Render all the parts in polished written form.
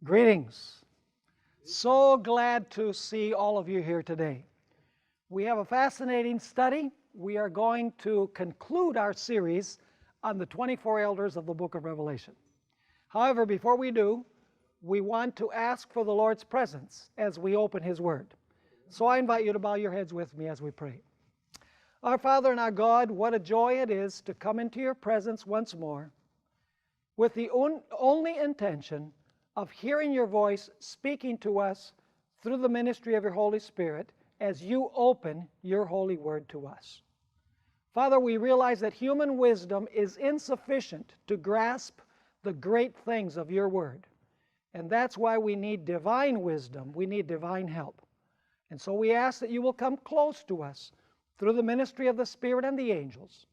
Greetings. So glad to see all of you here today. We have a fascinating study. We are going to conclude our series on the 24 elders of the book of Revelation. However, before we do, we want to ask for the Lord's presence as we open His Word. So I invite you to bow your heads with me as we pray. Our Father and our God, what a joy it is to come into your presence once more with the only intention of hearing your voice speaking to us through the ministry of your Holy Spirit as you open your holy word to us. Father, we realize that human wisdom is insufficient to grasp the great things of your word. And that's why we need divine wisdom. We need divine help. And so we ask that you will come close to us through the ministry of the Spirit and the angels.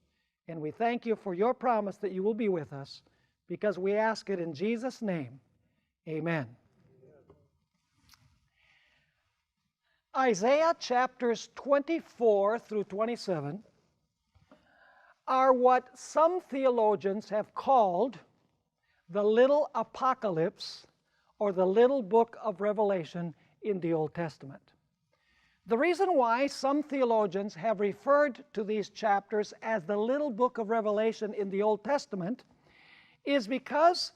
And we thank you for your promise that you will be with us, because we ask it in Jesus' name. Amen. Isaiah chapters 24 through 27 are what some theologians have called the little apocalypse or the little book of Revelation in the Old Testament. The reason why some theologians have referred to these chapters as the little book of Revelation in the Old Testament is because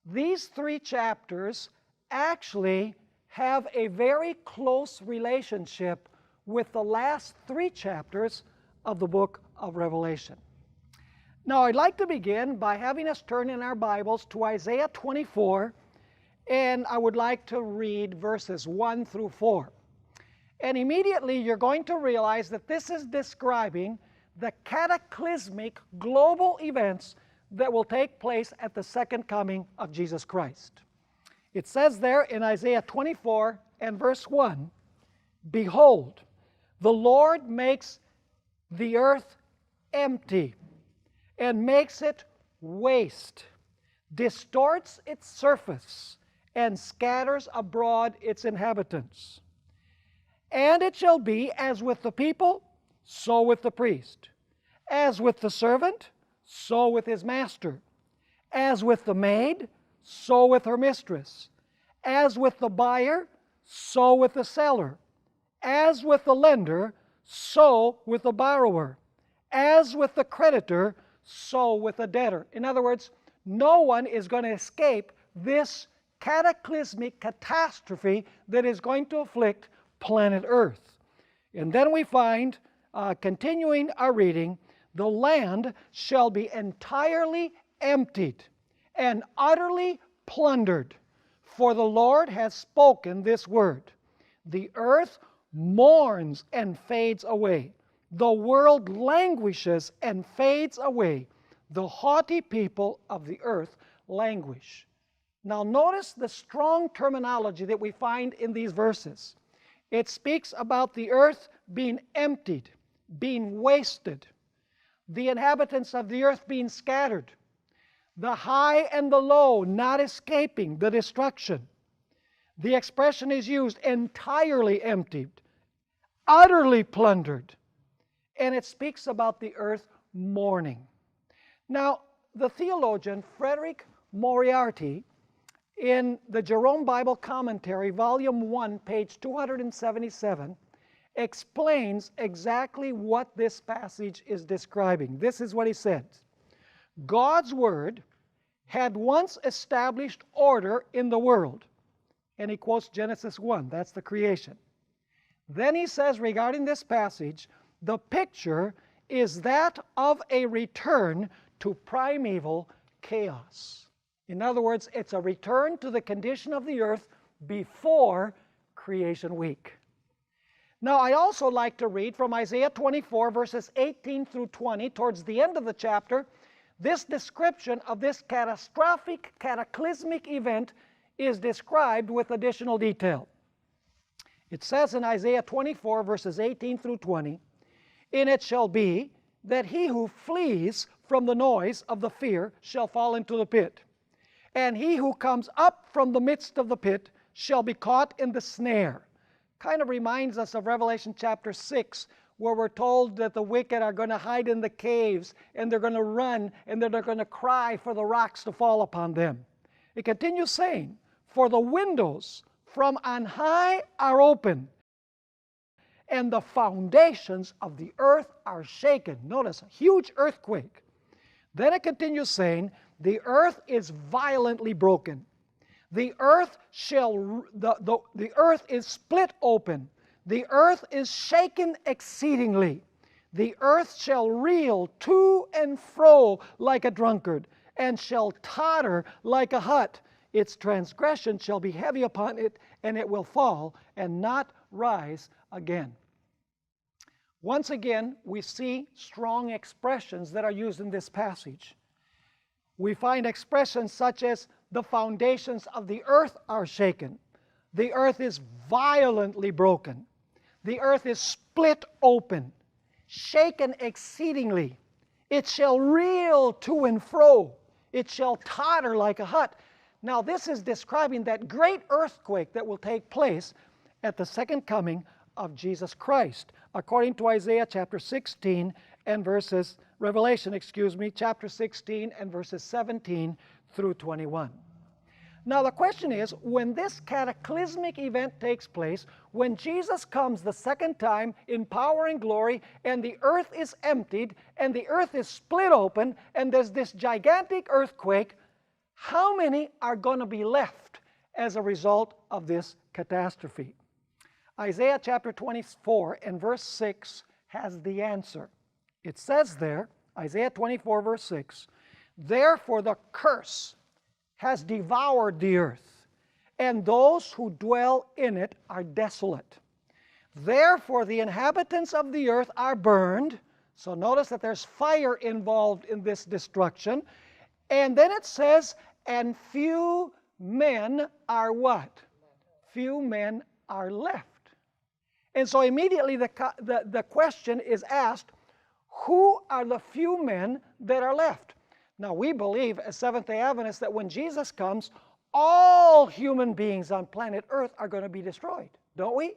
these three chapters actually have a very close relationship with the last three chapters of the book of Revelation. Now, I'd like to begin by having us turn in our Bibles to Isaiah 24, and I would like to read verses 1 through 4. And immediately you're going to realize that this is describing the cataclysmic global events that will take place at the second coming of Jesus Christ. It says there in Isaiah 24 and verse 1, "Behold, the Lord makes the earth empty and makes it waste, distorts its surface, and scatters abroad its inhabitants. And it shall be as with the people, so with the priest, as with the servant, so with his master, as with the maid, so with her mistress, as with the buyer, so with the seller, as with the lender, so with the borrower, as with the creditor, so with the debtor." In other words, no one is going to escape this cataclysmic catastrophe that is going to afflict planet Earth. And then we find, continuing our reading, "The land shall be entirely emptied and utterly plundered, for the Lord has spoken this word. The earth mourns and fades away. The world languishes and fades away. The haughty people of the earth languish." Now notice the strong terminology that we find in these verses. It speaks about the earth being emptied, being wasted, the inhabitants of the earth being scattered, the high and the low not escaping the destruction. The expression is used, entirely emptied, utterly plundered, and it speaks about the earth mourning. Now, the theologian Frederick Moriarty, in the Jerome Bible Commentary, Volume 1, page 277, explains exactly what this passage is describing. This is what he said. God's Word had once established order in the world. And he quotes Genesis 1, that's the creation. Then he says regarding this passage, the picture is that of a return to primeval chaos. In other words, it's a return to the condition of the earth before creation week. Now, I also like to read from Isaiah 24, verses 18 through 20, towards the end of the chapter. This description of this catastrophic, cataclysmic event is described with additional detail. It says in Isaiah 24, verses 18 through 20, "And it shall be that he who flees from the noise of the fear shall fall into the pit. And he who comes up from the midst of the pit shall be caught in the snare." Kind of reminds us of Revelation chapter 6, where we're told that the wicked are going to hide in the caves, and they're going to run, and they're going to cry for the rocks to fall upon them. It continues saying, For the windows from on high are open, and the foundations of the earth are shaken. Notice, a huge earthquake. Then it continues saying, the earth is violently broken. The earth the earth is split open. The earth is shaken exceedingly. The earth shall reel to and fro like a drunkard, and shall totter like a hut. Its transgression shall be heavy upon it, and it will fall and not rise again. Once again, we see strong expressions that are used in this passage. We find expressions such as the foundations of the earth are shaken. The earth is violently broken. The earth is split open, shaken exceedingly. It shall reel to and fro. It shall totter like a hut. Now, this is describing that great earthquake that will take place at the second coming of Jesus Christ, according to Isaiah chapter 16 and verses, Revelation, chapter 16 and verses 17 through 21. Now the question is, when this cataclysmic event takes place, when Jesus comes the second time in power and glory, and the earth is emptied, and the earth is split open, and there's this gigantic earthquake, how many are going to be left as a result of this catastrophe? Isaiah chapter 24 and verse 6 has the answer. It says there, Isaiah 24 verse 6, "Therefore the curse has devoured the earth, and those who dwell in it are desolate. Therefore the inhabitants of the earth are burned." So notice that there's fire involved in this destruction. And then it says, "and few men are" what? Few men are left. And so immediately the question is asked, who are the few men that are left? Now we believe as Seventh-day Adventists that when Jesus comes, all human beings on planet Earth are going to be destroyed, don't we?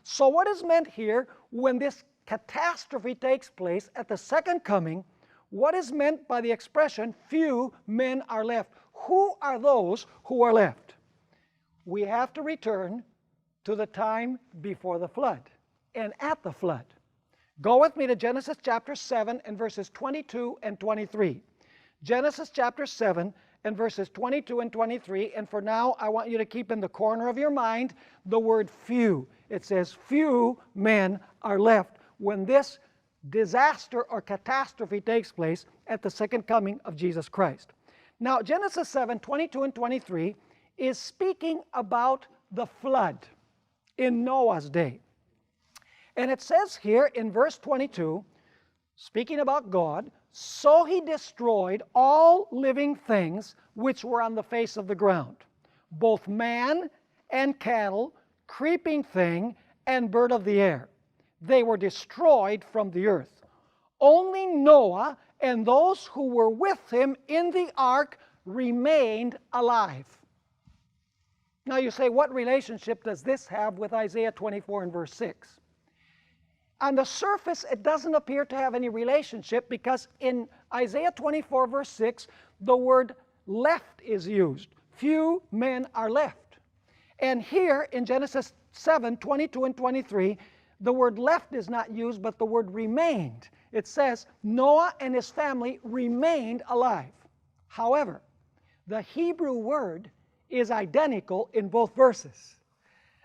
So what is meant here when this catastrophe takes place at the second coming? What is meant by the expression, few men are left? Who are those who are left? We have to return to the time before the flood and at the flood. Go with me to Genesis chapter 7 and verses 22 and 23. Genesis chapter 7 and verses 22 and 23, and for now I want you to keep in the corner of your mind the word few. It says, few men are left when this disaster or catastrophe takes place at the second coming of Jesus Christ. Now, Genesis 7, 22 and 23 is speaking about the flood in Noah's day. And it says here in verse 22, speaking about God, "So he destroyed all living things which were on the face of the ground, both man and cattle, creeping thing, and bird of the air. They were destroyed from the earth. Only Noah and those who were with him in the ark remained alive." Now you say, what relationship does this have with Isaiah 24 and verse 6? On the surface, it doesn't appear to have any relationship because in Isaiah 24 verse 6, the word left is used. Few men are left. And here in Genesis 7, 22 and 23, the word left is not used, but the word remained. It says, Noah and his family remained alive. However, the Hebrew word is identical in both verses.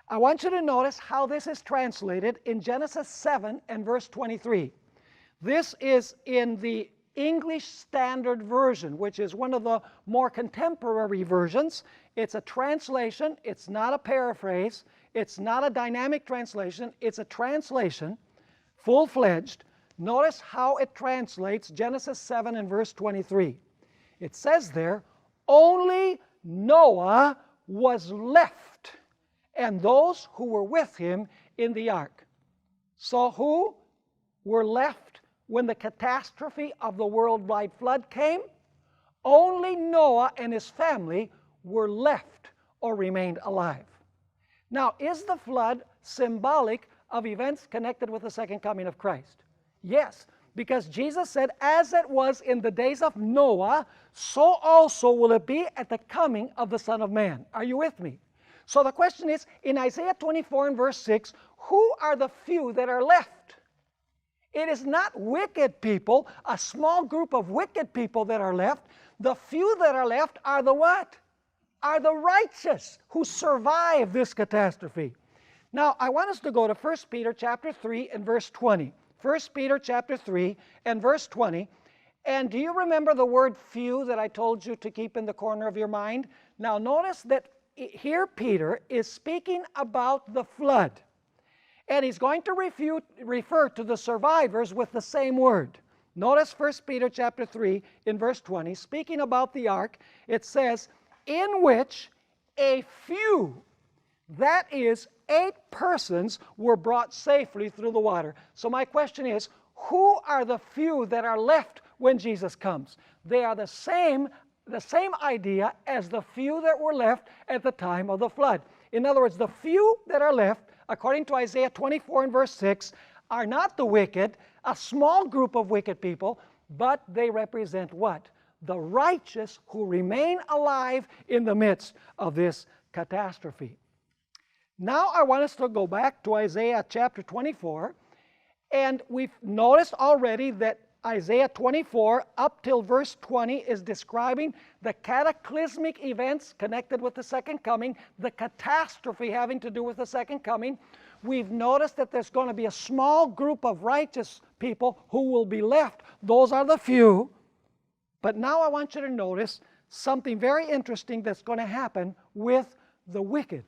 I want you to notice how this is translated in Genesis 7 and verse 23. This is in the English Standard Version, which is one of the more contemporary versions. It's a translation. It's not a paraphrase. It's not a dynamic translation. It's a translation, full-fledged. Notice how it translates Genesis 7 and verse 23. It says there, "Only Noah was left, and those who were with him in the ark." So who were left when the catastrophe of the worldwide flood came? Only Noah and his family were left or remained alive. Now, is the flood symbolic of events connected with the second coming of Christ? Yes, Because Jesus said, as it was in the days of Noah, so also will it be at the coming of the Son of Man. Are you with me? So the question is, in Isaiah 24 and verse 6, who are the few that are left? It is not wicked people, a small group of wicked people that are left. The few that are left are the what? Are the righteous who survive this catastrophe. Now, I want us to go to 1 Peter chapter 3 and verse 20. 1 Peter chapter 3 and verse 20. And do you remember the word few that I told you to keep in the corner of your mind? Now, notice that here Peter is speaking about the flood. And he's going to refer to the survivors with the same word. Notice 1 Peter chapter 3 in verse 20, speaking about the ark, it says, in which a few, that is 8 persons, were brought safely through the water. So my question is, who are the few that are left when Jesus comes? They are the same idea as the few that were left at the time of the flood. In other words, the few that are left, according to Isaiah 24 and verse 6, are not the wicked, a small group of wicked people, but they represent what? The righteous who remain alive in the midst of this catastrophe. Now I want us to go back to Isaiah chapter 24, and we've noticed already that Isaiah 24 up till verse 20 is describing the cataclysmic events connected with the second coming, the catastrophe having to do with the second coming. We've noticed that there's going to be a small group of righteous people who will be left. Those are the few. But now I want you to notice something very interesting that's going to happen with the wicked.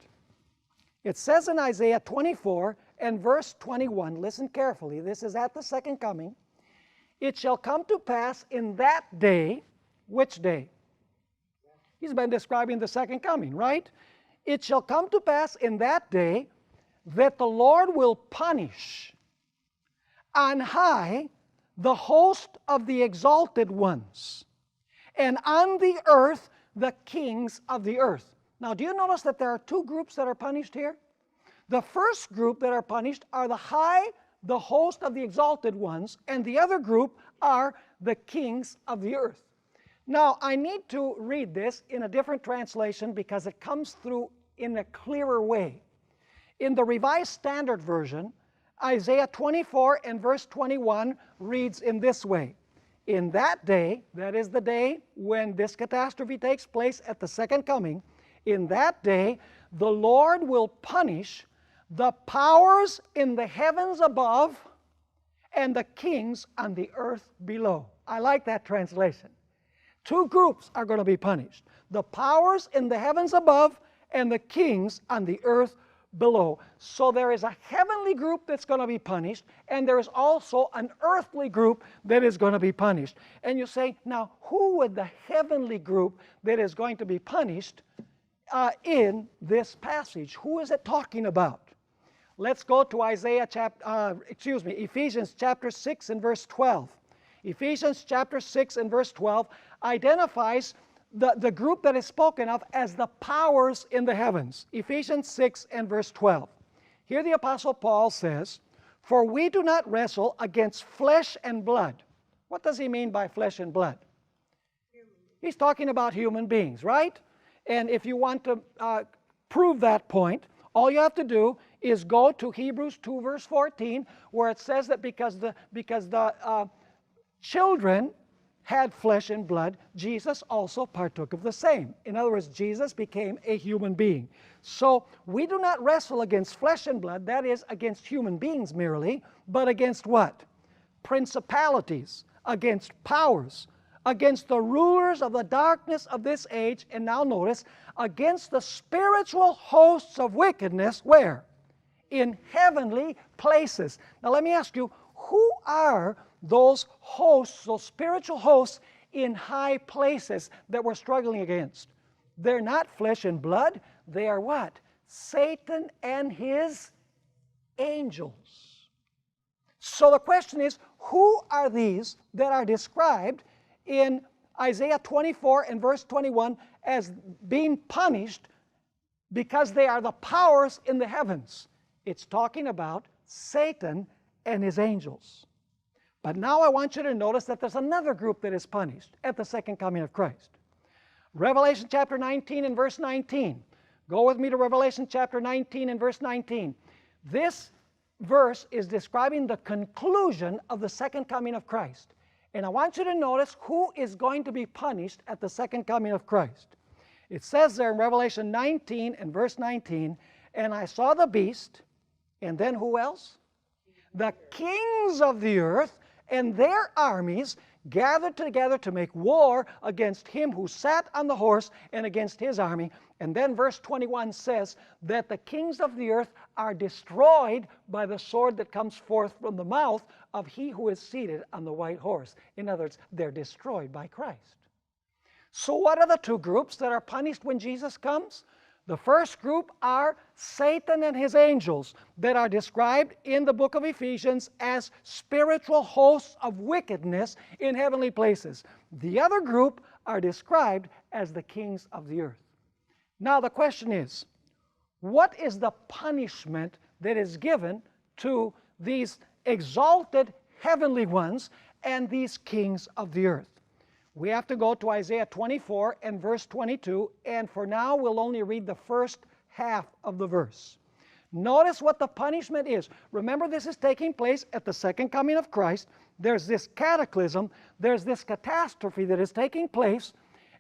It says in Isaiah 24 and verse 21, listen carefully, this is at the second coming, it shall come to pass in that day, which day? He's been describing the second coming, right? It shall come to pass in that day that the Lord will punish on high the host of the exalted ones, and on the earth the kings of the earth. Now, do you notice that there are 2 groups that are punished here? The first group that are punished are the host of the exalted ones, and the other group are the kings of the earth. Now, I need to read this in a different translation because it comes through in a clearer way. In the Revised Standard Version, Isaiah 24 and verse 21 reads in this way, in that day, that is the day when this catastrophe takes place at the second coming, in that day the Lord will punish the powers in the heavens above and the kings on the earth below. I like that translation. 2 groups are going to be punished. The powers in the heavens above and the kings on the earth below. So there is a heavenly group that's going to be punished, and there is also an earthly group that is going to be punished. And you say, now who would the heavenly group that is going to be punished in this passage? Who is it talking about? Let's go to Ephesians chapter 6 and verse 12. Ephesians chapter 6 and verse 12 identifies the group that is spoken of as the powers in the heavens. Ephesians 6 and verse 12. Here the Apostle Paul says, for we do not wrestle against flesh and blood. What does he mean by flesh and blood? He's talking about human beings, right? And if you want to prove that point, all you have to do is go to Hebrews 2 verse 14, where it says that because the children had flesh and blood, Jesus also partook of the same. In other words, Jesus became a human being. So we do not wrestle against flesh and blood, that is, against human beings merely, but against what? Principalities, against powers, against the rulers of the darkness of this age, and now notice, against the spiritual hosts of wickedness, where? In heavenly places. Now let me ask you, who are those hosts, those spiritual hosts in high places that we're struggling against? They're not flesh and blood. They are what? Satan and his angels. So the question is, who are these that are described in Isaiah 24 and verse 21 as being punished because they are the powers in the heavens? It's talking about Satan and his angels. But now I want you to notice that there's another group that is punished at the second coming of Christ. Revelation chapter 19 and verse 19. Go with me to Revelation chapter 19 and verse 19. This verse is describing the conclusion of the second coming of Christ. And I want you to notice who is going to be punished at the second coming of Christ. It says there in Revelation 19 and verse 19, and I saw the beast, and then who else? The kings of the earth and their armies gathered together to make war against him who sat on the horse and against his army. And then verse 21 says that the kings of the earth are destroyed by the sword that comes forth from the mouth of he who is seated on the white horse. In other words, they're destroyed by Christ. So what are the two groups that are punished when Jesus comes? The first group are Satan and his angels that are described in the book of Ephesians as spiritual hosts of wickedness in heavenly places. The other group are described as the kings of the earth. Now the question is, what is the punishment that is given to these exalted heavenly ones and these kings of the earth? We have to go to Isaiah 24 and verse 22, and for now we'll only read the first half of the verse. Notice what the punishment is. Remember, this is taking place at the second coming of Christ. There's this cataclysm, there's this catastrophe that is taking place,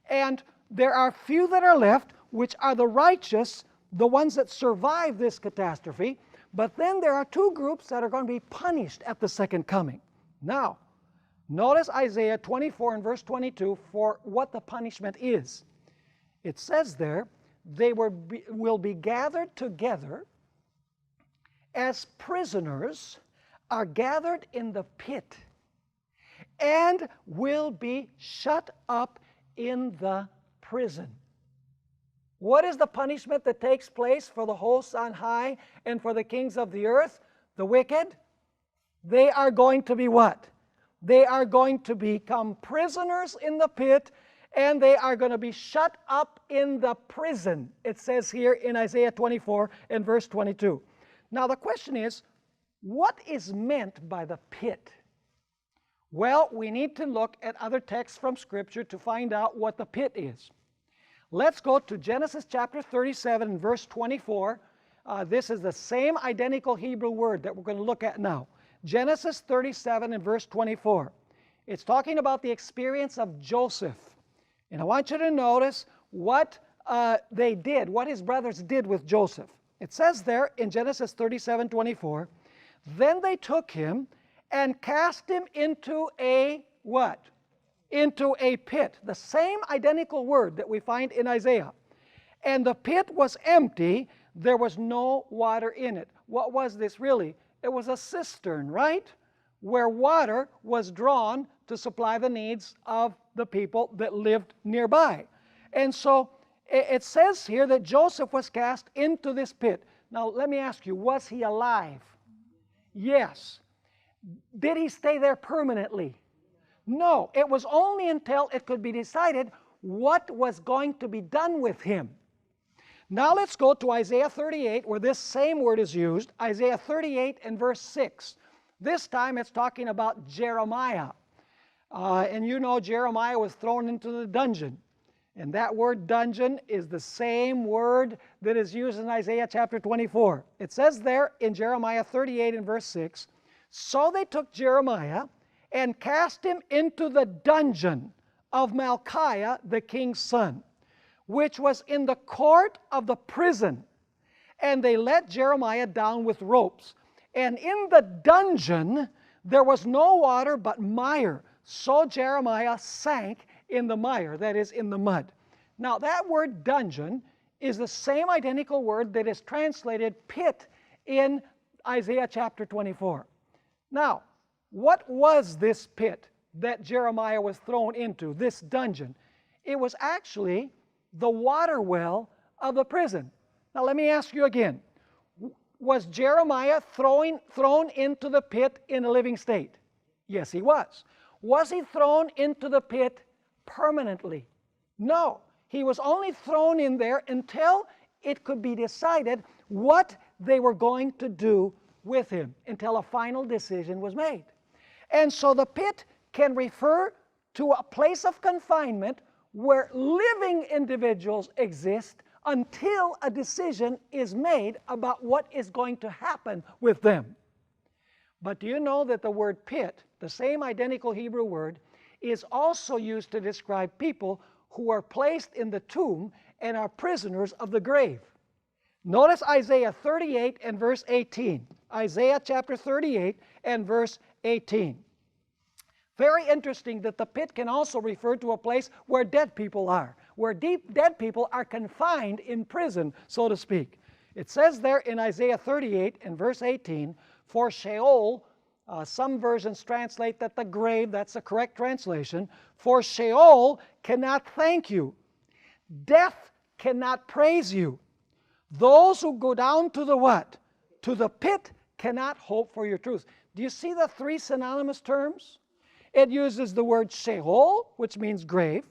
and there are few that are left, which are the righteous, the ones that survive this catastrophe, but then there are two groups that are going to be punished at the second coming. Now, notice Isaiah 24 and verse 22 for what the punishment is. It says there, they will be gathered together as prisoners are gathered in the pit and will be shut up in the prison. What is the punishment that takes place for the hosts on high and for the kings of the earth? The wicked? They are going to be what? They are going to become prisoners in the pit, and they are going to be shut up in the prison. It says here in Isaiah 24 and verse 22. Now the question is, what is meant by the pit? Well, we need to look at other texts from Scripture to find out what the pit is. Let's go to Genesis chapter 37 and verse 24. This is the same identical Hebrew word that we're going to look at now. Genesis 37 and verse 24. It's talking about the experience of Joseph. And I want you to notice what they did, what his brothers did with Joseph. It says there in Genesis 37:24, then they took him and cast him into a what? Into a pit. The same identical word that we find in Isaiah. And the pit was empty, there was no water in it. What was this really? It was a cistern, right? Where water was drawn to supply the needs of the people that lived nearby. And so it says here that Joseph was cast into this pit. Now let me ask you, was he alive? Yes. Did he stay there permanently? No. It was only until it could be decided what was going to be done with him. Now let's go to Isaiah 38, where this same word is used. Isaiah 38 and verse 6. This time it's talking about Jeremiah. And you know Jeremiah was thrown into the dungeon. And that word dungeon is the same word that is used in Isaiah chapter 24. It says there in Jeremiah 38 and verse 6, so they took Jeremiah and cast him into the dungeon of Malchiah, the king's son, which was in the court of the prison. And they let Jeremiah down with ropes. And in the dungeon there was no water but mire. So Jeremiah sank in the mire, that is, in the mud. Now that word dungeon is the same identical word that is translated pit in Isaiah chapter 24. Now, what was this pit that Jeremiah was thrown into, this dungeon? It was actually the water well of the prison. Now let me ask you again. Was Jeremiah thrown into the pit in a living state? Yes, he was. Was he thrown into the pit permanently? No. He was only thrown in there until it could be decided what they were going to do with him, until a final decision was made. And so the pit can refer to a place of confinement where living individuals exist until a decision is made about what is going to happen with them. But do you know that the word pit, the same identical Hebrew word, is also used to describe people who are placed in the tomb and are prisoners of the grave? Notice Isaiah 38 and verse 18. Isaiah chapter 38 and verse 18. Very interesting that the pit can also refer to a place where dead people are, where dead people are confined in prison, so to speak. It says there in Isaiah 38 and verse 18, for Sheol, some versions translate that the grave, that's the correct translation, for Sheol cannot thank you. Death cannot praise you. Those who go down to the what? To the pit cannot hope for your truth. Do you see the three synonymous terms? It uses the word Sheol, which means grave.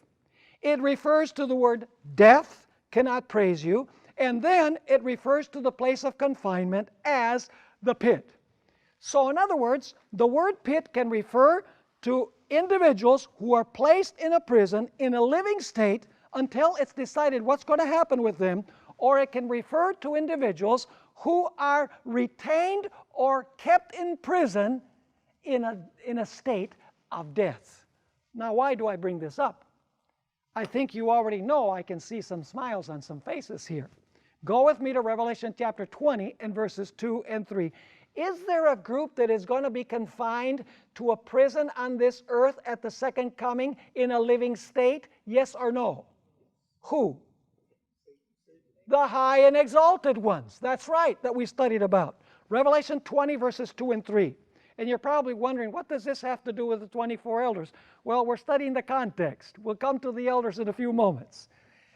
It refers to the word death, cannot praise you. And then it refers to the place of confinement as the pit. So in other words, the word pit can refer to individuals who are placed in a prison in a living state until it's decided what's going to happen with them, or it can refer to individuals who are retained or kept in prison in a state of death. Now, why do I bring this up? I think you already know. I can see some smiles on some faces here. Go with me to Revelation chapter 20 and verses 2 and 3. Is there a group that is going to be confined to a prison on this earth at the second coming in a living state? Yes or no? Who? The high and exalted ones. That's right, that we studied about. Revelation 20 verses 2 and 3. And you're probably wondering, what does this have to do with the 24 elders? Well, we're studying the context. We'll come to the elders in a few moments.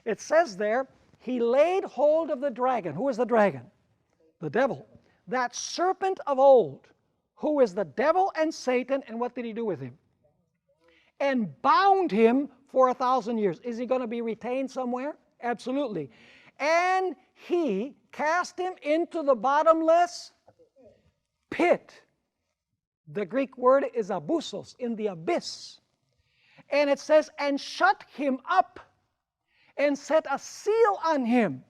It says there, he laid hold of the dragon. Who is the dragon? The devil. That serpent of old, who is the devil and Satan, and what did he do with him? And bound him for 1,000 years. Is he going to be retained somewhere? Absolutely. And he cast him into the bottomless pit. The Greek word is abyssos, in the abyss. And it says, and shut him up, and set a seal on him,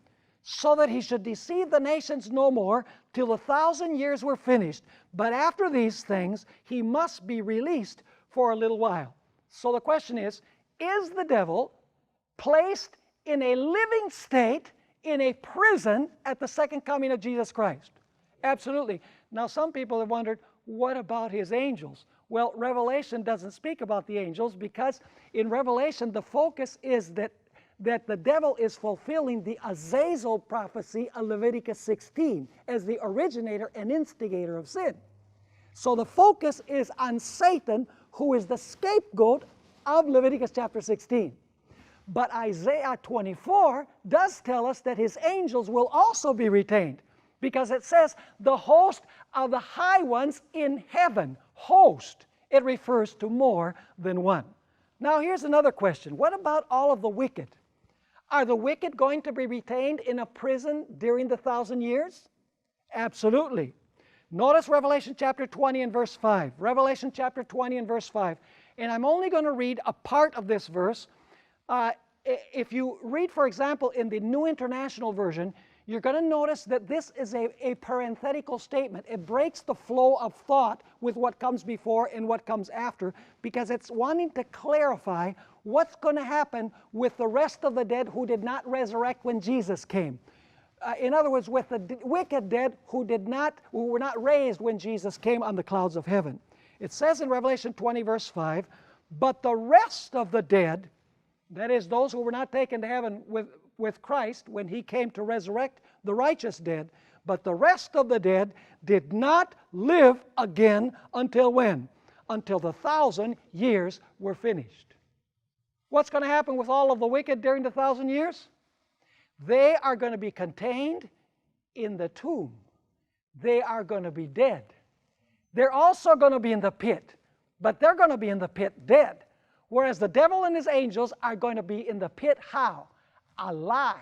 so that he should deceive the nations no more, till 1,000 years were finished. But after these things, he must be released for a little while. So the question is the devil placed in a living state in a prison at the second coming of Jesus Christ? Absolutely. Now, some people have wondered, what about his angels? Well, Revelation doesn't speak about the angels, because in Revelation the focus is that the devil is fulfilling the Azazel prophecy of Leviticus 16 as the originator and instigator of sin. So the focus is on Satan, who is the scapegoat of Leviticus chapter 16. But Isaiah 24 does tell us that his angels will also be retained, because it says the host of the high ones in heaven. Host. It refers to more than one. Now here's another question. What about all of the wicked? Are the wicked going to be retained in a prison during the 1,000 years? Absolutely. Notice Revelation chapter 20 and verse 5. Revelation chapter 20 and verse 5. And I'm only going to read a part of this verse. If you read, for example, in the New International Version, you're going to notice that this is a parenthetical statement. It breaks the flow of thought with what comes before and what comes after, because it's wanting to clarify what's going to happen with the rest of the dead who did not resurrect when Jesus came. In other words, with the wicked dead who were not raised when Jesus came on the clouds of heaven. It says in Revelation 20 verse 5, but the rest of the dead, that is, those who were not taken to heaven with Christ when he came to resurrect the righteous dead, but the rest of the dead did not live again until when? Until the 1,000 years were finished. What's going to happen with all of the wicked during the 1,000 years? They are going to be contained in the tomb. They are going to be dead. They're also going to be in the pit, but they're going to be in the pit dead. Whereas the devil and his angels are going to be in the pit how? Alive.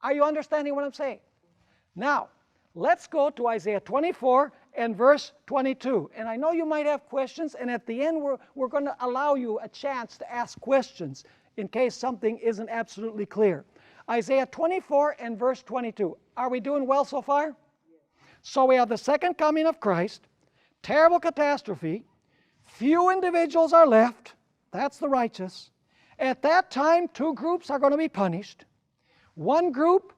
Are you understanding what I'm saying? Now, let's go to Isaiah 24 and verse 22. And I know you might have questions, and at the end we're going to allow you a chance to ask questions in case something isn't absolutely clear. Isaiah 24 and verse 22. Are we doing well so far? Yes. So we have the second coming of Christ, terrible catastrophe, few individuals are left, that's the righteous. At that time, two groups are going to be punished. One group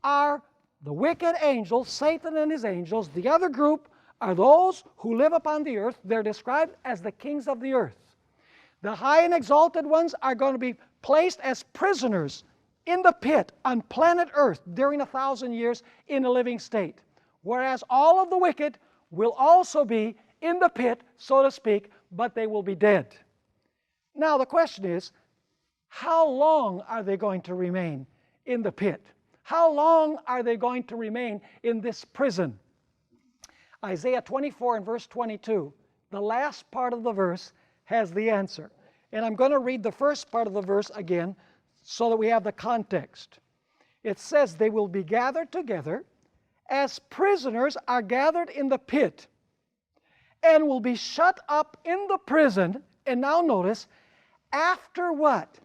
are the wicked angels, Satan and his angels. The other group are those who live upon the earth. They're described as the kings of the earth. The high and exalted ones are going to be placed as prisoners in the pit on planet earth during 1,000 years in a living state. Whereas all of the wicked will also be in the pit, so to speak, but they will be dead. Now the question is, how long are they going to remain in the pit? How long are they going to remain in this prison? Isaiah 24 and verse 22, the last part of the verse has the answer. And I'm going to read the first part of the verse again so that we have the context. It says, they will be gathered together as prisoners are gathered in the pit and will be shut up in the prison. And now notice, after what?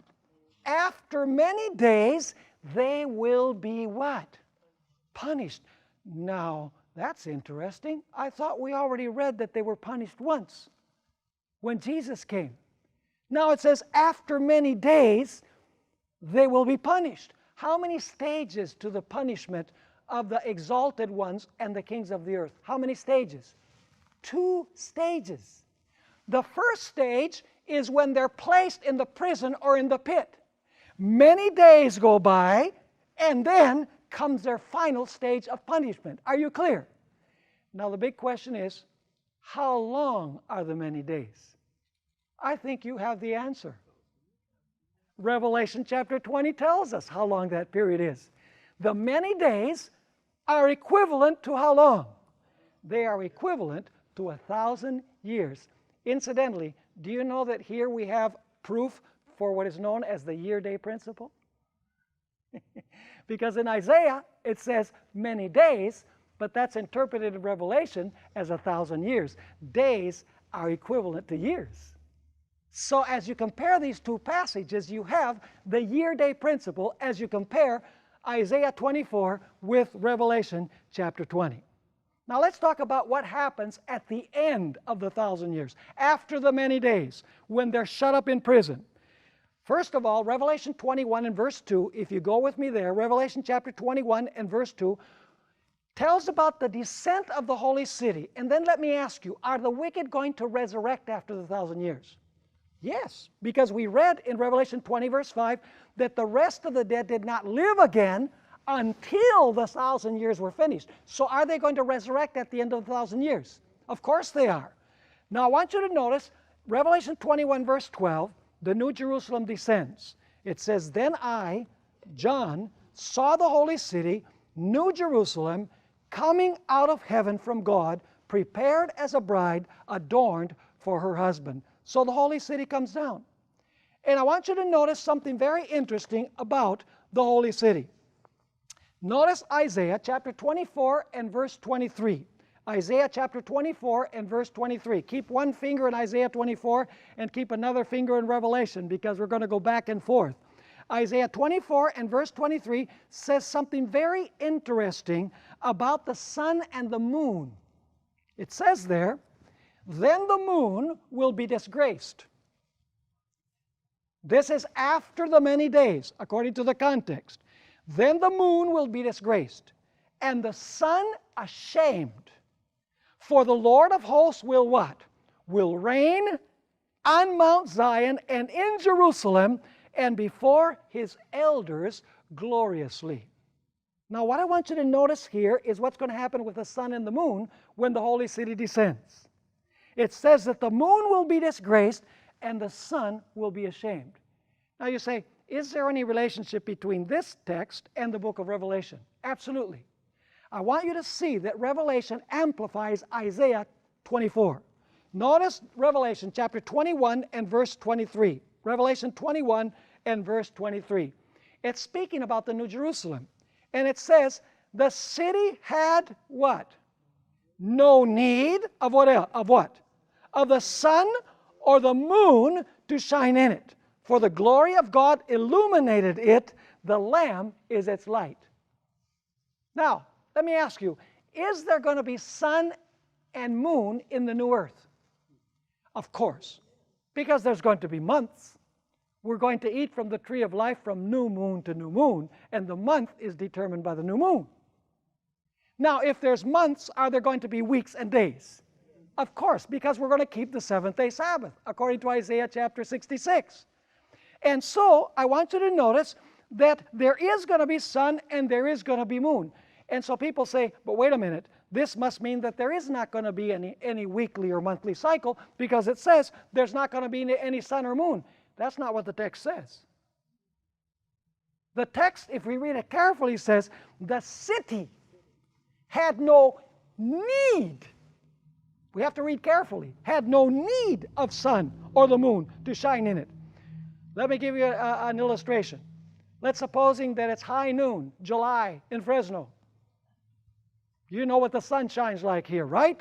After many days, they will be what? Punished. Now, that's interesting. I thought we already read that they were punished once when Jesus came. Now it says, after many days, they will be punished. How many stages to the punishment of the exalted ones and the kings of the earth? How many stages? 2 stages. The first stage is when they're placed in the prison or in the pit. Many days go by, and then comes their final stage of punishment. Are you clear? Now the big question is, how long are the many days? I think you have the answer. Revelation chapter 20 tells us how long that period is. The many days are equivalent to how long? They are equivalent to 1,000 years. Incidentally, do you know that here we have proof for what is known as the year-day principle? Because in Isaiah it says many days, but that's interpreted in Revelation as 1,000 years. Days are equivalent to years. So as you compare these two passages, you have the year-day principle as you compare Isaiah 24 with Revelation chapter 20. Now let's talk about what happens at the end of the 1,000 years, after the many days, when they're shut up in prison. First of all, Revelation 21 and verse 2, if you go with me there, Revelation chapter 21 and verse 2, tells about the descent of the holy city. And then let me ask you, are the wicked going to resurrect after the 1,000 years? Yes, because we read in Revelation 20 verse 5 that the rest of the dead did not live again until the 1,000 years were finished. So are they going to resurrect at the end of the 1,000 years? Of course they are. Now I want you to notice Revelation 21 verse 12, the New Jerusalem descends. It says, then I, John, saw the holy city, New Jerusalem, coming out of heaven from God, prepared as a bride adorned for her husband. So the holy city comes down. And I want you to notice something very interesting about the holy city. Notice Isaiah chapter 24 and verse 23. Isaiah chapter 24 and verse 23. Keep one finger in Isaiah 24 and keep another finger in Revelation, because we're going to go back and forth. Isaiah 24 and verse 23 says something very interesting about the sun and the moon. It says there, then the moon will be disgraced. This is after the many days, according to the context. Then the moon will be disgraced, and the sun ashamed. For the Lord of hosts will what? Will reign on Mount Zion and in Jerusalem and before his elders gloriously. Now what I want you to notice here is what's going to happen with the sun and the moon when the holy city descends. It says that the moon will be disgraced and the sun will be ashamed. Now you say, is there any relationship between this text and the book of Revelation? Absolutely. I want you to see that Revelation amplifies Isaiah 24. Notice Revelation chapter 21 and verse 23. Revelation 21 and verse 23. It's speaking about the New Jerusalem. And it says, the city had what? no need of what else? Of what? Of the sun or the moon to shine in it. For the glory of God illuminated it, the Lamb is its light. Now, let me ask you, is there going to be sun and moon in the new earth? Of course, because there's going to be months. We're going to eat from the tree of life from new moon to new moon, and the month is determined by the new moon. Now, if there's months, are there going to be weeks and days? Of course, because we're going to keep the seventh-day Sabbath, according to Isaiah chapter 66. And so, I want you to notice that there is going to be sun and there is going to be moon. And so people say, but wait a minute, this must mean that there is not going to be any weekly or monthly cycle, because it says there's not going to be any sun or moon. That's not what the text says. The text, if we read it carefully, says the city had no need, we have to read carefully, had no need of sun or the moon to shine in it. Let me give you an illustration. Let's supposing that it's high noon, July, in Fresno. You know what the sun shines like here, right?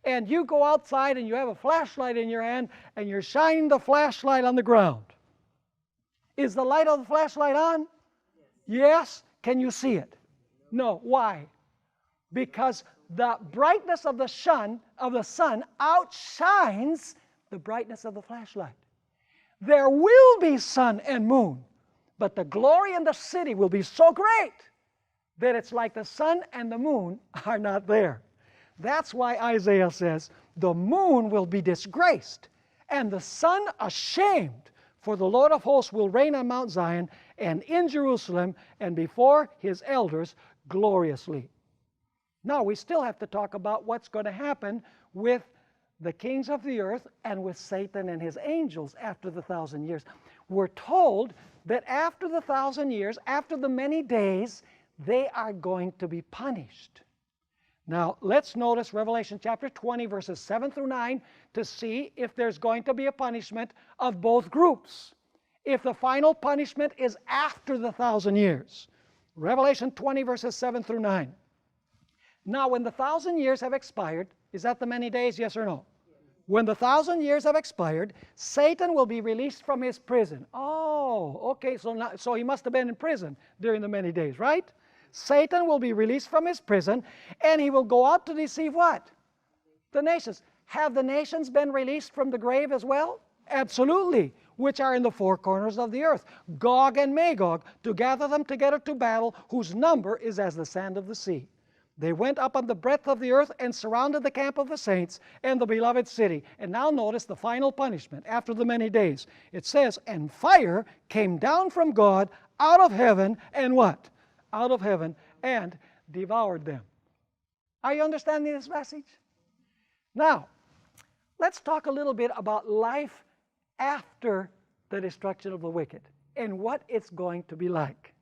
And you go outside and you have a flashlight in your hand and you're shining the flashlight on the ground. Is the light of the flashlight on? Yes. Can you see it? No. Why? Because the brightness of the sun outshines the brightness of the flashlight. There will be sun and moon, but the glory in the city will be so great that it's like the sun and the moon are not there. That's why Isaiah says, the moon will be disgraced, and the sun ashamed, for the Lord of hosts will reign on Mount Zion, and in Jerusalem, and before his elders gloriously. Now, we still have to talk about what's going to happen with the kings of the earth and with Satan and his angels after the 1,000 years. We're told that after the 1,000 years, after the many days, they are going to be punished. Now, let's notice Revelation chapter 20, verses 7 through 9, to see if there's going to be a punishment of both groups. If the final punishment is after the 1,000 years. Revelation 20, verses 7 through 9. Now, when the 1,000 years have expired, is that the many days, yes or no? When the 1,000 years have expired, Satan will be released from his prison. Oh, okay, so he must have been in prison during the many days, right? Satan will be released from his prison, and he will go out to deceive what? The nations. Have the nations been released from the grave as well? Absolutely. Which are in the four corners of the earth, Gog and Magog, to gather them together to battle, whose number is as the sand of the sea. They went up on the breadth of the earth and surrounded the camp of the saints and the beloved city. And now notice the final punishment after the many days. It says, and fire came down from God out of heaven, and what? Out of heaven, and devoured them. Are you understanding this message? Now, let's talk a little bit about life after the destruction of the wicked and what it's going to be like.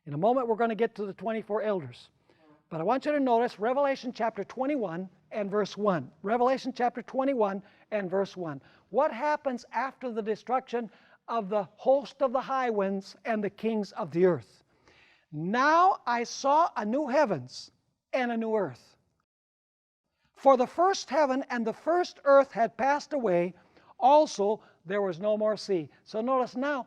In a moment, we're going to get to the 24 elders. But I want you to notice Revelation chapter 21 and verse 1. Revelation chapter 21 and verse 1. What happens after the destruction of the host of the high winds and the kings of the earth? Now I saw a new heavens and a new earth. For the first heaven and the first earth had passed away, also there was no more sea. So notice now,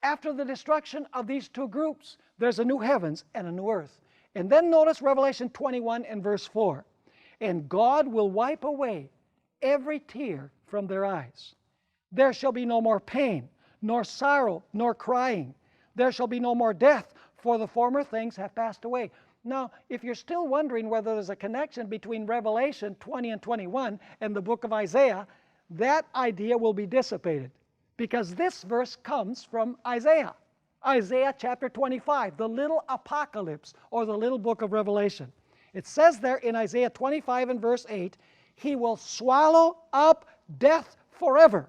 after the destruction of these two groups, there's a new heavens and a new earth. And then notice Revelation 21 and verse 4. And God will wipe away every tear from their eyes. There shall be no more pain, nor sorrow, nor crying. There shall be no more death, for the former things have passed away. Now, if you're still wondering whether there's a connection between Revelation 20 and 21 and the book of Isaiah, that idea will be dissipated, because this verse comes from Isaiah. Isaiah chapter 25, the little apocalypse, or the little book of Revelation. It says there in Isaiah 25 and verse 8, He will swallow up death forever,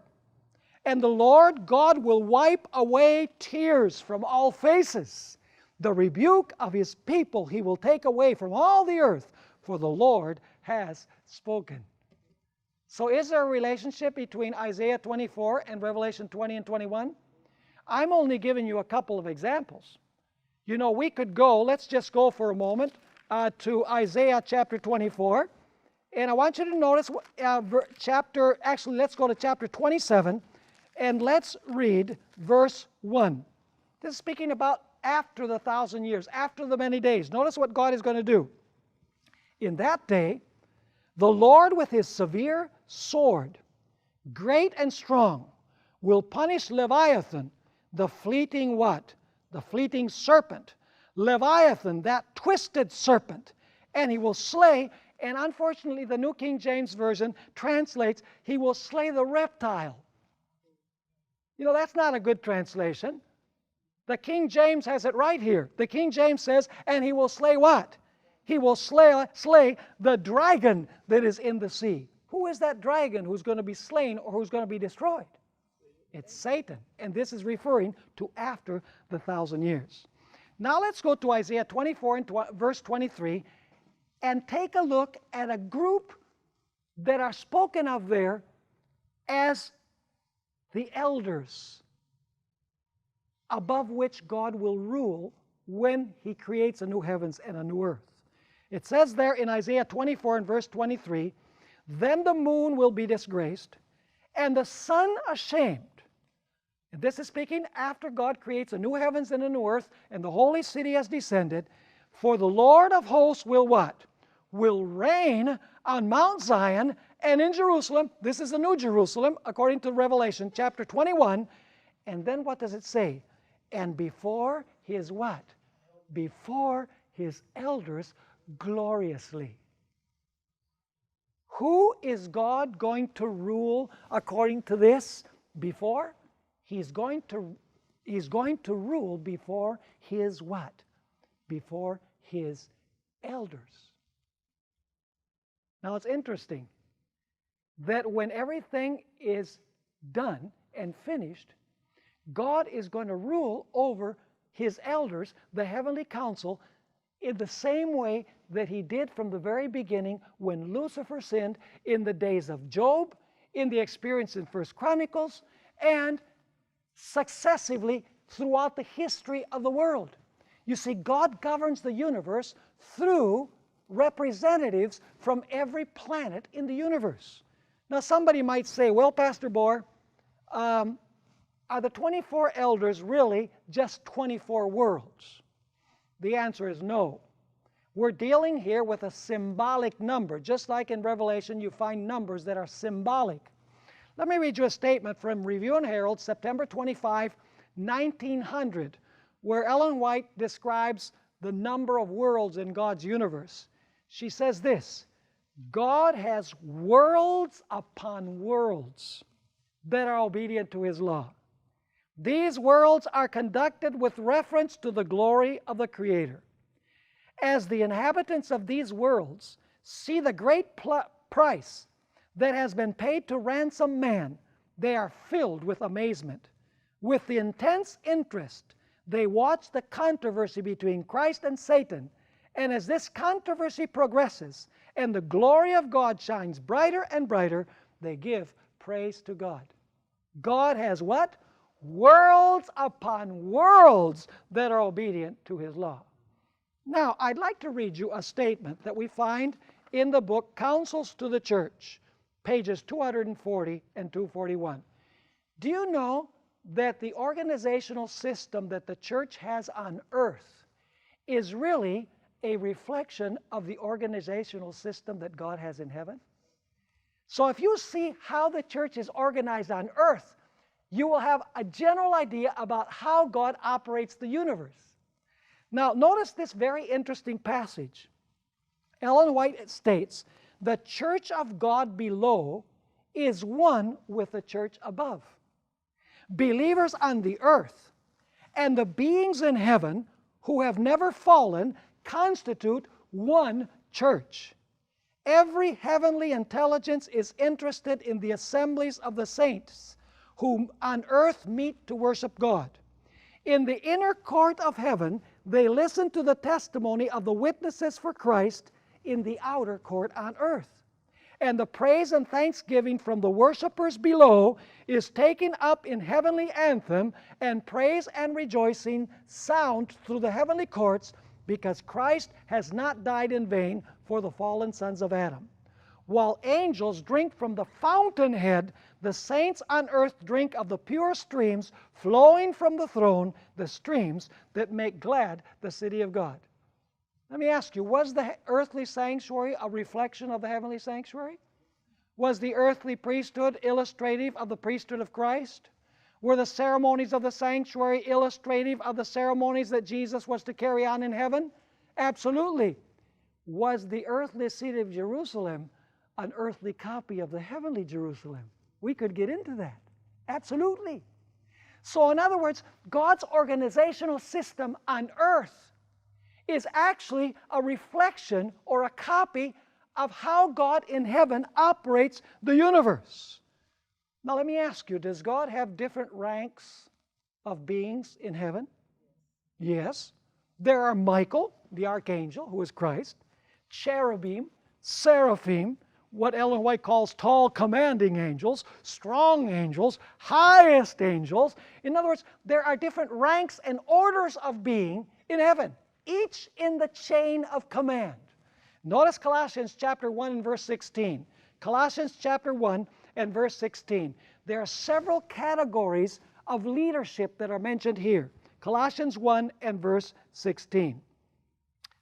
and the Lord God will wipe away tears from all faces. The rebuke of His people He will take away from all the earth, for the Lord has spoken. So is there a relationship between Isaiah 24 and Revelation 20 and 21? I'm only giving you a couple of examples. You know, we could go, let's just go for a moment to Isaiah chapter 24. And I want you to notice let's go to chapter 27, and let's read verse 1. This is speaking about after the 1,000 years, after the many days. Notice what God is going to do. In that day, the Lord with his severe sword, great and strong, will punish Leviathan, the fleeting what? The fleeting serpent. Leviathan, that twisted serpent. And he will slay. And unfortunately, the New King James Version translates, he will slay the reptile. You know, that's not a good translation. The King James has it right here. The King James says, and he will slay what? He will slay the dragon that is in the sea. Who is that dragon who's going to be slain or who's going to be destroyed? It's Satan. And this is referring to after the 1,000 years. Now let's go to Isaiah 24 and verse 23 and take a look at a group that are spoken of there as the elders, above which God will rule when he creates a new heavens and a new earth. It says there in Isaiah 24 and verse 23, then the moon will be disgraced and the sun ashamed. And this is speaking after God creates a new heavens and a new earth and the holy city has descended. For the Lord of hosts will what? Will reign on Mount Zion and in Jerusalem. This is the New Jerusalem, according to Revelation chapter 21. And then what does it say? And before his what? Before his elders gloriously. Who is God going to rule according to this? Before? He's going to rule before his what? Before his elders. Now it's interesting that when everything is done and finished, God is going to rule over his elders, the heavenly council, in the same way that he did from the very beginning when Lucifer sinned, in the days of Job, in the experience in 1 Chronicles, and successively throughout the history of the world. You see, God governs the universe through representatives from every planet in the universe. Now somebody might say, well, Pastor Bohr, are the 24 elders really just 24 worlds? The answer is no. We're dealing here with a symbolic number. Just like in Revelation, you find numbers that are symbolic. Let me read you a statement from Review and Herald, September 25, 1900, where Ellen White describes the number of worlds in God's universe. She says this: God has worlds upon worlds that are obedient to his law. These worlds are conducted with reference to the glory of the Creator. As the inhabitants of these worlds see the great price that has been paid to ransom man, they are filled with amazement. With the intense interest, they watch the controversy between Christ and Satan. And as this controversy progresses and the glory of God shines brighter and brighter, they give praise to God. God has what? Worlds upon worlds that are obedient to his law. Now, I'd like to read you a statement that we find in the book Counsels to the Church, pages 240 and 241. Do you know that the organizational system that the church has on earth is really a reflection of the organizational system that God has in heaven? So if you see how the church is organized on earth, you will have a general idea about how God operates the universe. Now, notice this very interesting passage. Ellen White states, the church of God below is one with the church above. Believers on the earth and the beings in heaven who have never fallen constitute one church. Every heavenly intelligence is interested in the assemblies of the saints who on earth meet to worship God. In the inner court of heaven, they listen to the testimony of the witnesses for Christ in the outer court on earth. And the praise and thanksgiving from the worshipers below is taken up in heavenly anthem, and praise and rejoicing sound through the heavenly courts because Christ has not died in vain for the fallen sons of Adam. While angels drink from the fountainhead, the saints on earth drink of the pure streams flowing from the throne, the streams that make glad the city of God. Let me ask you, was the earthly sanctuary a reflection of the heavenly sanctuary? Was the earthly priesthood illustrative of the priesthood of Christ? Were the ceremonies of the sanctuary illustrative of the ceremonies that Jesus was to carry on in heaven? Absolutely. Was the earthly city of Jerusalem an earthly copy of the heavenly Jerusalem? We could get into that. Absolutely. So in other words, God's organizational system on earth is actually a reflection or a copy of how God in heaven operates the universe. Now let me ask you, does God have different ranks of beings in heaven? Yes. There are Michael, the archangel, who is Christ, cherubim, seraphim, what Ellen White calls tall commanding angels, strong angels, highest angels. In other words, there are different ranks and orders of being in heaven, each in the chain of command. Notice Colossians chapter 1 and verse 16. Colossians chapter 1 and verse 16. There are several categories of leadership that are mentioned here. Colossians 1 and verse 16.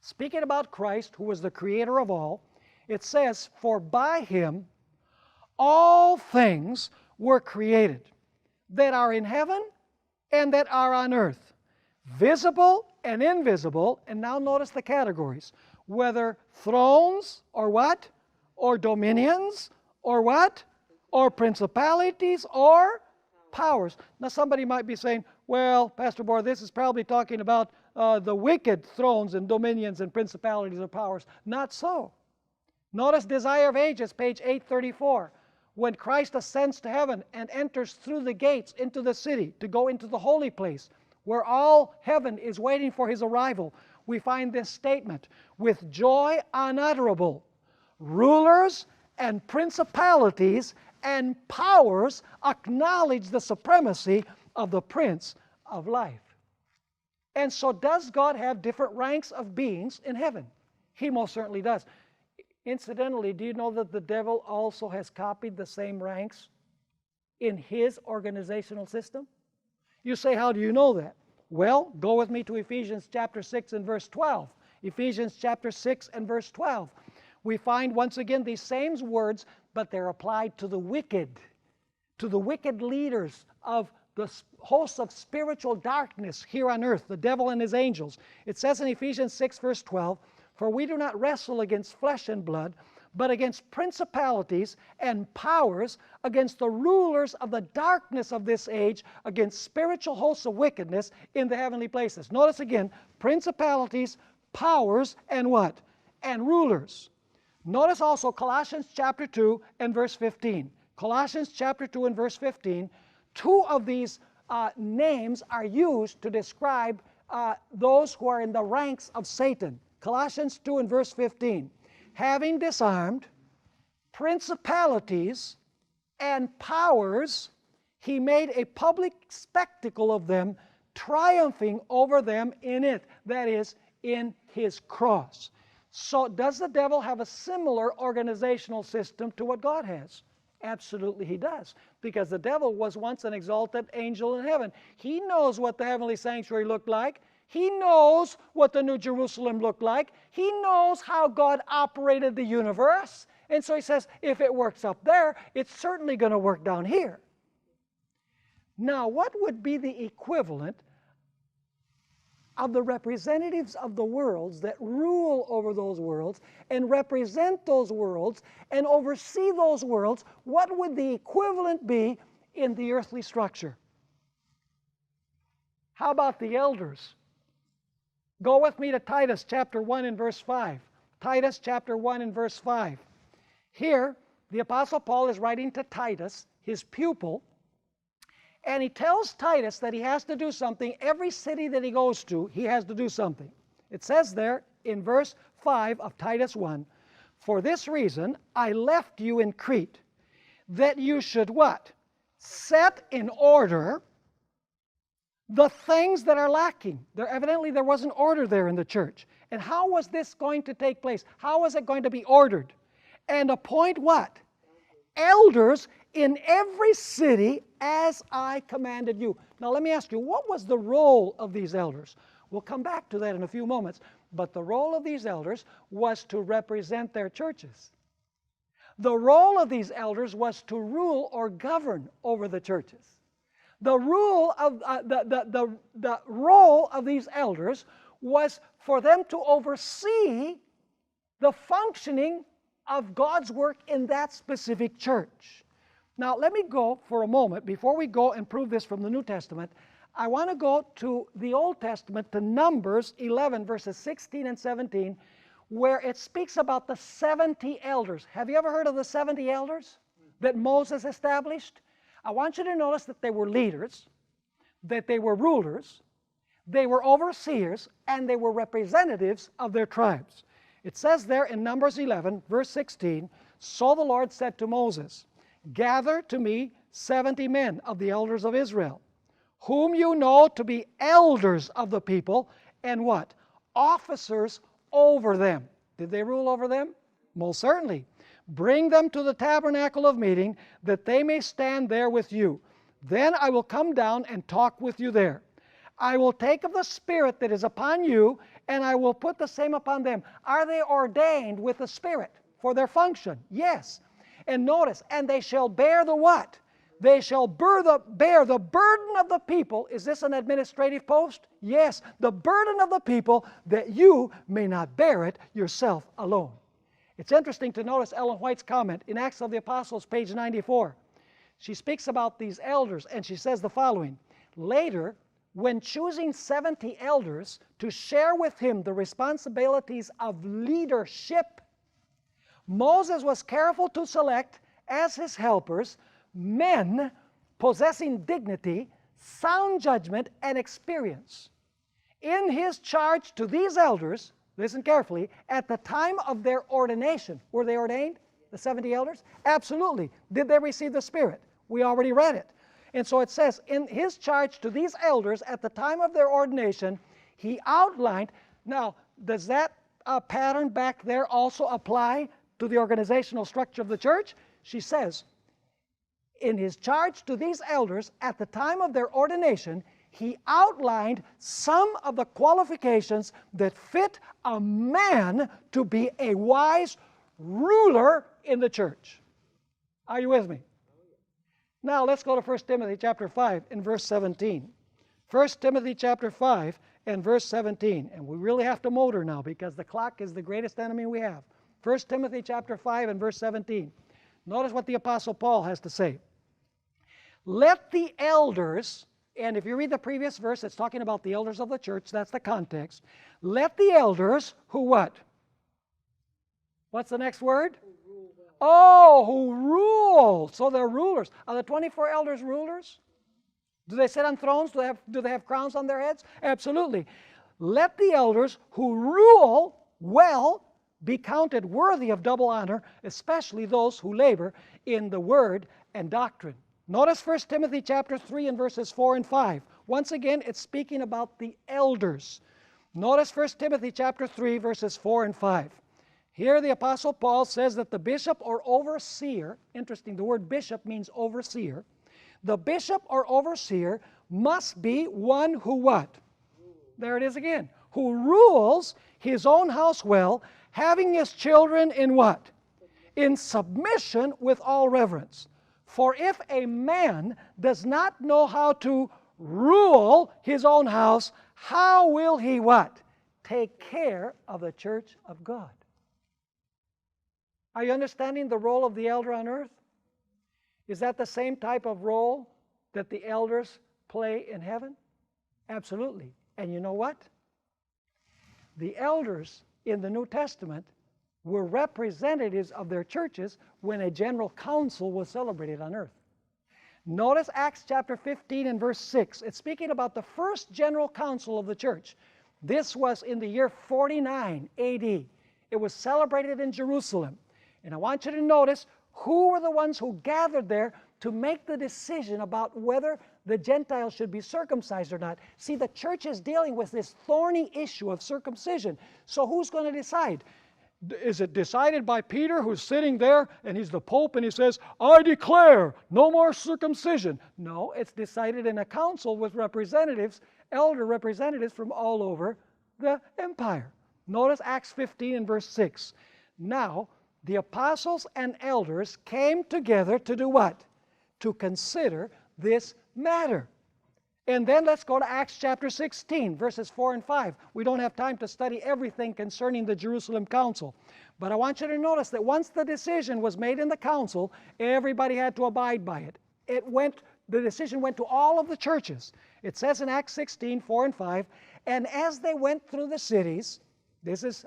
Speaking about Christ, who was the creator of all, it says, "For by him all things were created, that are in heaven and that are on earth, visible and invisible." And now notice the categories. Whether thrones or what? Or dominions or what? Or principalities or powers. Now somebody might be saying, well, Pastor Bohr, this is probably talking about the wicked thrones and dominions and principalities or powers. Not so. Notice Desire of Ages, page 834. When Christ ascends to heaven and enters through the gates into the city to go into the holy place, where all heaven is waiting for his arrival, we find this statement: "With joy unutterable, rulers and principalities and powers acknowledge the supremacy of the Prince of Life." And so does God have different ranks of beings in heaven? He most certainly does. Incidentally, do you know that the devil also has copied the same ranks in his organizational system? You say, how do you know that? Well, go with me to Ephesians chapter 6 and verse 12. Ephesians chapter 6 and verse 12. We find once again these same words, but they're applied to the wicked leaders of the hosts of spiritual darkness here on earth, the devil and his angels. It says in Ephesians 6 verse 12, "For we do not wrestle against flesh and blood, but against principalities and powers, against the rulers of the darkness of this age, against spiritual hosts of wickedness in the heavenly places." Notice again, principalities, powers, and what? And rulers. Notice also Colossians chapter 2 and verse 15. Colossians chapter 2 and verse 15, two of these names are used to describe those who are in the ranks of Satan. Colossians 2 and verse 15. "Having disarmed principalities and powers, he made a public spectacle of them, triumphing over them in it," that is, in his cross. So does the devil have a similar organizational system to what God has? Absolutely he does, because the devil was once an exalted angel in heaven. He knows what the heavenly sanctuary looked like. He knows what the New Jerusalem looked like. He knows how God operated the universe. And so he says, if it works up there, it's certainly going to work down here. Now, what would be the equivalent of the representatives of the worlds that rule over those worlds and represent those worlds and oversee those worlds? What would the equivalent be in the earthly structure? How about the elders? Go with me to Titus chapter 1 and verse 5. Titus chapter 1 and verse 5. Here, the Apostle Paul is writing to Titus, his pupil, and he tells Titus that he has to do something. Every city that he goes to, he has to do something. It says there in verse 5 of Titus 1, "For this reason I left you in Crete, that you should" what? "Set in order the things that are lacking. Evidently there wasn't order there in the church. And how was this going to take place? How was it going to be ordered? And appoint what? Elders in every city as I commanded you. Now let me ask you, what was the role of these elders? We'll come back to that in a few moments. But the role of these elders was to represent their churches. The role of these elders was to rule or govern over the churches. The role of these elders was for them to oversee the functioning of God's work in that specific church. Now, let me go for a moment, before we go and prove this from the New Testament, I want to go to the Old Testament, to Numbers 11, verses 16 and 17, where it speaks about the 70 elders. Have you ever heard of the 70 elders that Moses established? I want you to notice that they were leaders, that they were rulers, they were overseers, and they were representatives of their tribes. It says there in Numbers 11, verse 16, so the Lord said to Moses, gather to me 70 men of the elders of Israel, whom you know to be elders of the people, and what? Officers over them. Did they rule over them? Most certainly. Bring them to the tabernacle of meeting, that they may stand there with you. Then I will come down and talk with you there. I will take of the Spirit that is upon you, and I will put the same upon them. Are they ordained with the Spirit for their function? Yes. And notice, and they shall bear the what? They shall bear the burden of the people. Is this an administrative post? Yes. The burden of the people, that you may not bear it yourself alone. It's interesting to notice Ellen White's comment in Acts of the Apostles, page 94. She speaks about these elders, and she says the following. Later, when choosing 70 elders to share with him the responsibilities of leadership, Moses was careful to select as his helpers men possessing dignity, sound judgment, and experience. In his charge to these elders, listen carefully, at the time of their ordination, were they ordained, the 70 elders? Absolutely. Did they receive the Spirit? We already read it. And so it says, in his charge to these elders at the time of their ordination, he outlined. Now, does that pattern back there also apply to the organizational structure of the church? She says, in his charge to these elders at the time of their ordination, he outlined some of the qualifications that fit a man to be a wise ruler in the church. Are you with me? Now let's go to 1 Timothy chapter 5 and verse 17. 1 Timothy chapter 5 and verse 17. And we really have to motor now, because the clock is the greatest enemy we have. 1 Timothy chapter 5 and verse 17. Notice what the Apostle Paul has to say. Let the elders, and if you read the previous verse, it's talking about the elders of the church. That's the context. Let the elders who what? What's the next word? Oh, who rule. So they're rulers. Are the 24 elders rulers? Do they sit on thrones? Do they have crowns on their heads? Absolutely. Let the elders who rule well be counted worthy of double honor, especially those who labor in the word and doctrine. Notice 1 Timothy chapter 3 and verses 4 and 5. Once again, it's speaking about the elders. Notice 1 Timothy chapter 3 verses 4 and 5. Here the Apostle Paul says that the bishop or overseer, interesting, the word bishop means overseer. The bishop or overseer must be one who what? There it is again. Who rules his own house well, having his children in what? In submission with all reverence. For if a man does not know how to rule his own house, how will he what? Take care of the church of God. Are you understanding the role of the elder on earth? Is that the same type of role that the elders play in heaven? Absolutely. And you know what? The elders in the New Testament were representatives of their churches when a general council was celebrated on earth. Notice Acts chapter 15 and verse 6. It's speaking about the first general council of the church. This was in the year 49 A.D. It was celebrated in Jerusalem. And I want you to notice who were the ones who gathered there to make the decision about whether the Gentiles should be circumcised or not. See, the church is dealing with this thorny issue of circumcision. So who's going to decide? Is it decided by Peter, who's sitting there and he's the Pope and he says, I declare no more circumcision? No, it's decided in a council with representatives, elder representatives from all over the empire. Notice Acts 15 and verse 6. Now, the apostles and elders came together to do what? To consider this matter. And then let's go to Acts chapter 16, verses 4 and 5. We don't have time to study everything concerning the Jerusalem council. But I want you to notice that once the decision was made in the council, everybody had to abide by it. The decision went to all of the churches. It says in Acts 16, 4 and 5, and as they went through the cities, this is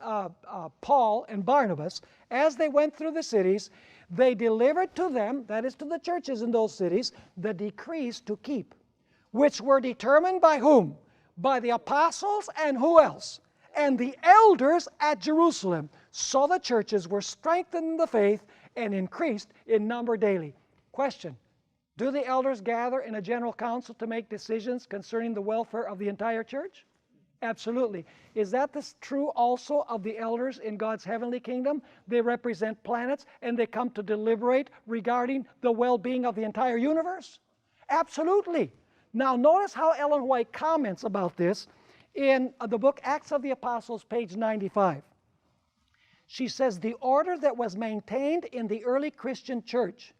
Paul and Barnabas, as they went through the cities, they delivered to them, that is to the churches in those cities, the decrees to keep, which were determined by whom? By the apostles and who else? And the elders at Jerusalem. So the churches were strengthened in the faith and increased in number daily. Question: do the elders gather in a general council to make decisions concerning the welfare of the entire church? Absolutely. Is that true also of the elders in God's heavenly kingdom? They represent planets and they come to deliberate regarding the well-being of the entire universe? Absolutely. Now notice how Ellen White comments about this in the book Acts of the Apostles, page 95. She says, the order that was maintained in the early Christian church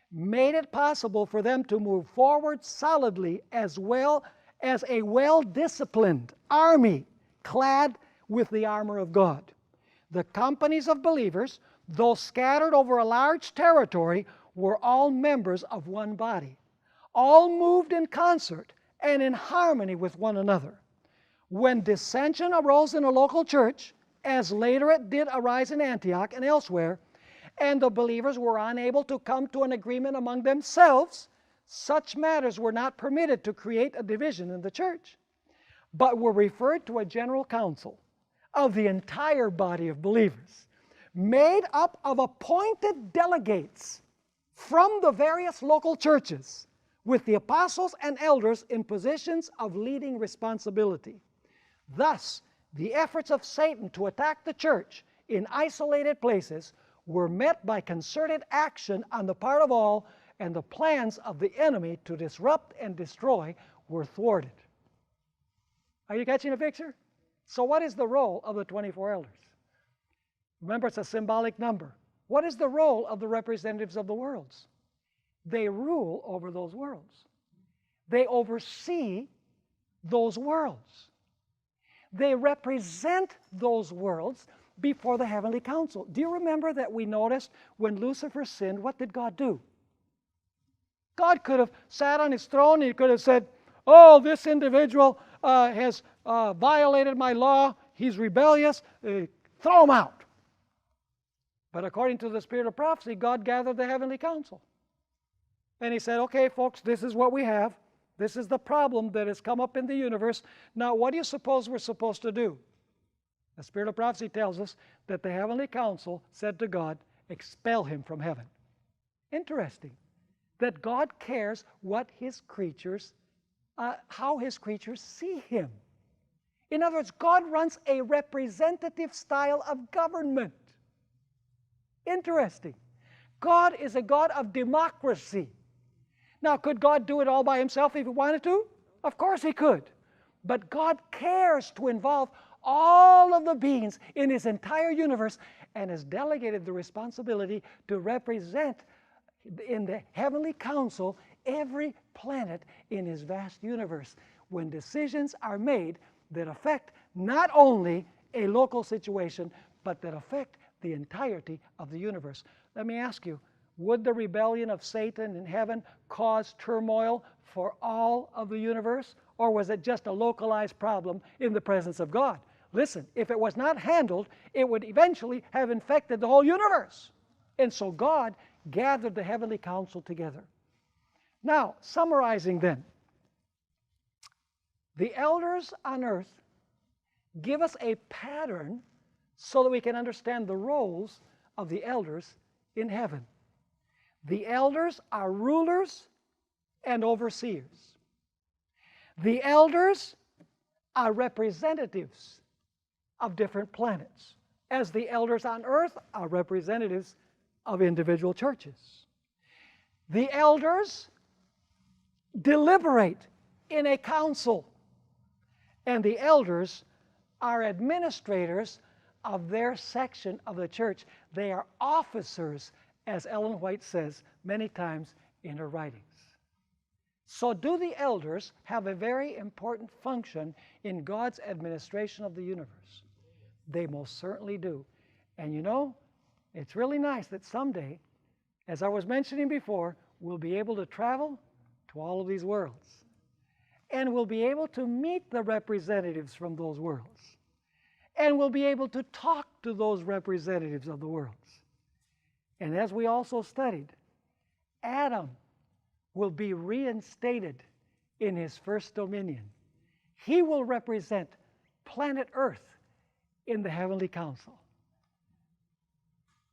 made it possible for them to move forward solidly as well as a well-disciplined army clad with the armor of God. The companies of believers, though scattered over a large territory, were all members of one body. All moved in concert and in harmony with one another. When dissension arose in a local church, as later it did arise in Antioch and elsewhere, and the believers were unable to come to an agreement among themselves, such matters were not permitted to create a division in the church, but were referred to a general council of the entire body of believers, made up of appointed delegates from the various local churches, with the apostles and elders in positions of leading responsibility. Thus, the efforts of Satan to attack the church in isolated places were met by concerted action on the part of all, and the plans of the enemy to disrupt and destroy were thwarted. Are you catching the picture? So what is the role of the 24 elders? Remember, it's a symbolic number. What is the role of the representatives of the worlds? They rule over those worlds. They oversee those worlds. They represent those worlds before the heavenly council. Do you remember that we noticed when Lucifer sinned, what did God do? God could have sat on his throne and he could have said, oh, this individual has violated my law, he's rebellious, throw him out. But according to the spirit of prophecy, God gathered the heavenly council. And he said, okay, folks, this is what we have. This is the problem that has come up in the universe. Now, what do you suppose we're supposed to do? The spirit of prophecy tells us that the heavenly council said to God, expel him from heaven. Interesting. That God cares what his creatures, how his creatures see him. In other words, God runs a representative style of government. Interesting. God is a God of democracy. Now, could God do it all by himself if he wanted to? Of course he could. But God cares to involve all of the beings in his entire universe and has delegated the responsibility to represent in the heavenly council every planet in his vast universe when decisions are made that affect not only a local situation, but that affect the entirety of the universe. Let me ask you, would the rebellion of Satan in heaven cause turmoil for all of the universe? Or was it just a localized problem in the presence of God? Listen, if it was not handled, it would eventually have infected the whole universe. And so God gathered the heavenly council together. Now, summarizing then, the elders on earth give us a pattern so that we can understand the roles of the elders in heaven. The elders are rulers and overseers. The elders are representatives of different planets, as the elders on earth are representatives of individual churches. The elders deliberate in a council, and the elders are administrators of their section of the church. They are officers, as Ellen White says many times in her writings. So do the elders have a very important function in God's administration of the universe? They most certainly do. And you know, it's really nice that someday, as I was mentioning before, we'll be able to travel to all of these worlds. And we'll be able to meet the representatives from those worlds. And we'll be able to talk to those representatives of the worlds. And as we also studied, Adam will be reinstated in his first dominion. He will represent planet Earth in the heavenly council.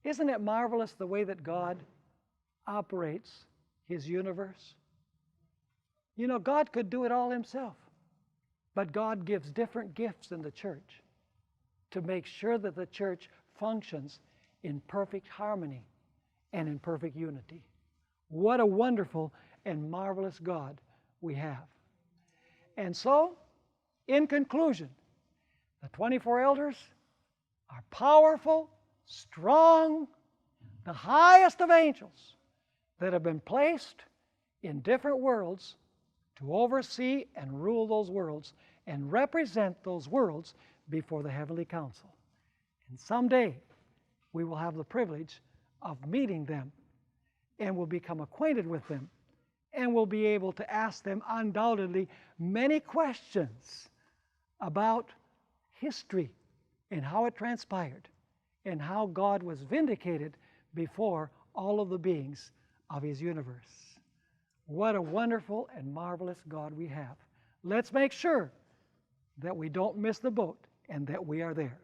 Isn't it marvelous the way that God operates his universe? You know, God could do it all himself, but God gives different gifts in the church to make sure that the church functions in perfect harmony and in perfect unity. What a wonderful and marvelous God we have. And so, in conclusion, the 24 elders are powerful, strong, the highest of angels that have been placed in different worlds to oversee and rule those worlds and represent those worlds before the heavenly council. And someday we will have the privilege of meeting them and will become acquainted with them and will be able to ask them undoubtedly many questions about history and how it transpired and how God was vindicated before all of the beings of his universe. What a wonderful and marvelous God we have. Let's make sure that we don't miss the boat and that we are there.